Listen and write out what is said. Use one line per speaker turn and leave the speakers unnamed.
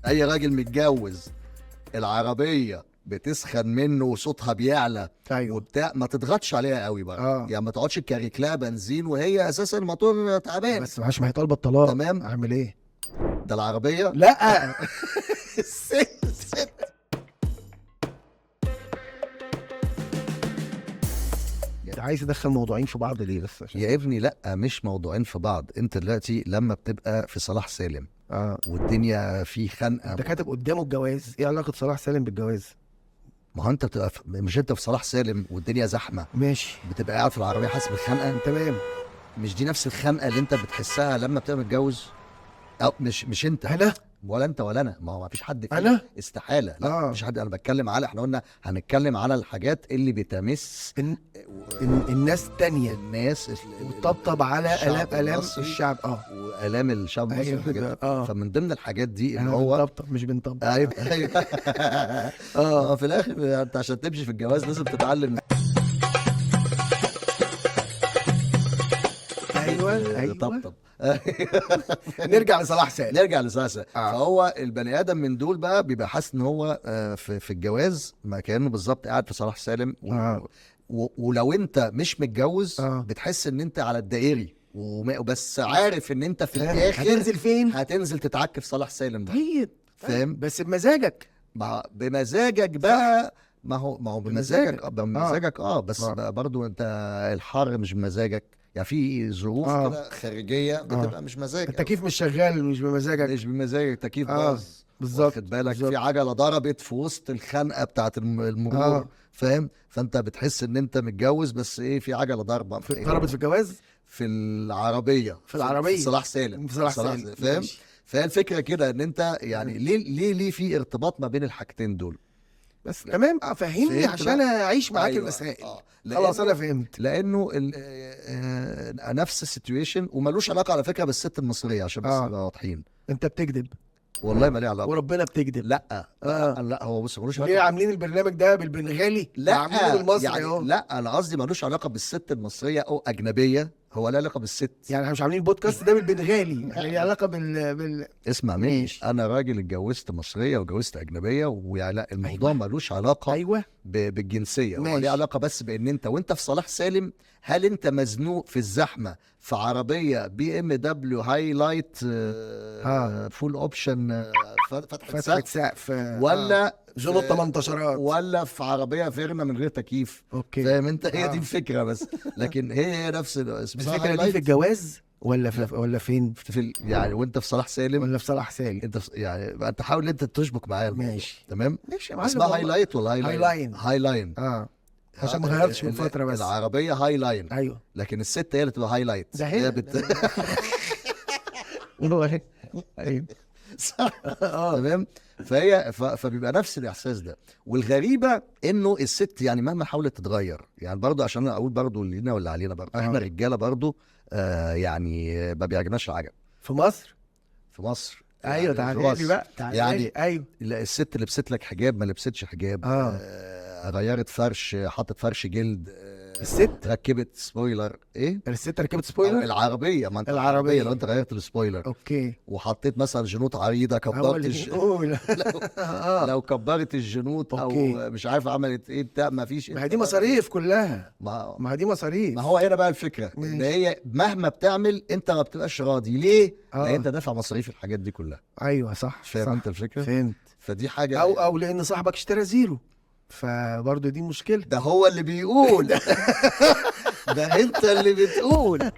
اي راجل متجوز العربيه بتسخن منه وصوتها بيعلى
ايوه
وبتاع، ما تضغطش عليها قوي بقى. يعني ما تقعدش تكركلها بنزين وهي اساسا الموتور تعبان.
بس معلش، ما هي طالبه الطلاق.
تمام.
اعمل ايه؟
ده العربيه
لا
الست.
انت عايز تدخل موضوعين في بعض ليه بس؟ عشان
يا ابني لا، مش موضوعين في بعض. انت دلوقتي لما بتبقى في صلاح سالم والدنيا في خنقه،
انت كاتب قدامه الجواز، ايه علاقه صلاح سالم بالجواز؟
ما هو انت بتبقى مش انت في صلاح سالم والدنيا زحمه
ماشي
بتبقى قاعد في العربيه حاسس بالخنقه؟
تمام.
مش دي نفس الخنقه اللي انت بتحسها لما بتبقى متجوز؟ او مش انت
انا
ولا انت ولا انا، ما هو ما فيش حد فينا.
أنا؟
استحاله. لا مفيش حد. انا بتكلم على، احنا قلنا هنتكلم على الحاجات اللي بتمس
الناس التانية،
الناس
وتطبطب على الام الشعب
والام الشعب المصري والحاجات دي. فمن ضمن الحاجات دي ان هو
بنطبطب مش بنطبطب.
ايوه في الاخر انت عشان تمشي في الجواز لازم تتعلم.
ايوه
طبطب.
نرجع لصلاح سالم.
نرجع لصلاح سالم. فهو البني ادم من دول بقى بيبقى حاسس ان هو في الجواز ما كانه بالظبط قاعد في صلاح سالم. ولو انت مش متجوز بتحس ان انت على الدائري وبس عارف ان انت في الاخر
هتنزل فين؟
هتنزل تتعك في صلاح سالم ده. فاهم؟
بس بمزاجك.
بمزاجك بقى. ما هو بمزاجك بس برضو انت الحر مش بمزاجك. يعني في ظروف كده خارجيه بتبقى مش مزاجك.
التكييف مش شغال مش بمزاجك.
مش بمزاجك، التكييف باظ.
بالظبط.
خد بالك في عجله ضربت في وسط الخنقه بتاعت المرور. فاهم؟ فانت بتحس ان انت متجوز بس ايه، في عجله ضربه
ضربت في الجواز
في العربيه. في صلاح سالم.
في صلاح سالم.
فاهم؟ فهي الفكره كده ان انت يعني ليه في ارتباط ما بين الحاجتين دول.
بس تمام. فهمني عشان اعيش معاك المسائل. خلاص انا فهمت.
لانه نفس السيتويشن وملوش علاقه على فكره بالست المصريه عشان بس نبقى واضحين.
انت بتكذب
والله ما ليه علاقه.
وربنا بتكذب.
لا لا هو بص ملوش
علاقه. ليه عاملين البرنامج ده بالبنغالي؟
لا
عاملينه بالمصري
يعني لا انا قصدي ملوش علاقه بالست المصريه او اجنبيه. هو له علاقه بالست.
يعني احنا مش عاملين البودكاست ده بالبنغالي، يعني ليه علاقه
اسمع مني. انا راجل اتجوزت مصريه واتجوزت اجنبيه ولا الموضوع ملوش علاقه بالجنسيه. هو ليه علاقه بس بان انت في صلاح سالم. هل انت مزنوق في الزحمه في عربيه BMW هايلايت فول اوبشن فتحه سقف ولا
جنوط 18
ولا في عربيه فيرنا من غير تكييف؟ فاهم انت؟ هي دي الفكره بس. لكن هي نفس
الفكره دي في الجواز ولا فين؟
يعني وانت في صلاح سالم
ولا في صلاح سالم؟
انت يعني انت حاول انت تشبك معايا.
ماشي
تمام.
ماشي يا معلم.
اسمها هايلايت ولا
هايلاين؟
هايلاين.
عشان ما غيرتش من فتره بس.
العربيه هايلاين.
ايوه.
لكن الست هي اللي تبقى هايلايت.
ده هي
ايوه تمام. فبيبقى نفس الاحساس ده. والغريبه انه الست يعني مهما حاولت تتغير، يعني برضه عشان اقول برضه اللي لينا واللي علينا برضه احنا رجاله برضه يعني ما بيعجبناش العجب
في مصر.
ايوه
تعالى لي بقى.
يعني
ايوه
الست لبست لك حجاب ما لبستش حجاب. غيرت فرش، حطت فرش جلد.
الست
ركبت سبويلر. ايه
الست ركبت سبويلر؟
العربيه. ما انت
العربيه
لو انت غيرت السبويلر
اوكي
وحطيت مثلا جنوط عريضه كبرت لو كبرت الجنوط او مش عارف عملت ايه بتاع ما فيش.
ما هي دي مصاريف كلها. ما هي دي مصاريف.
ما هو هنا بقى الفكره ان هي مهما بتعمل انت ما بتبقاش راضي. ليه؟ لان انت دافع مصاريف الحاجات دي كلها.
ايوه صح.
فاهم انت الفكره؟
فهمت.
فدي حاجه
او لان صاحبك اشترى زيرو فبرضه دي مشكله.
ده هو اللي بيقول. ده انت اللي بتقول.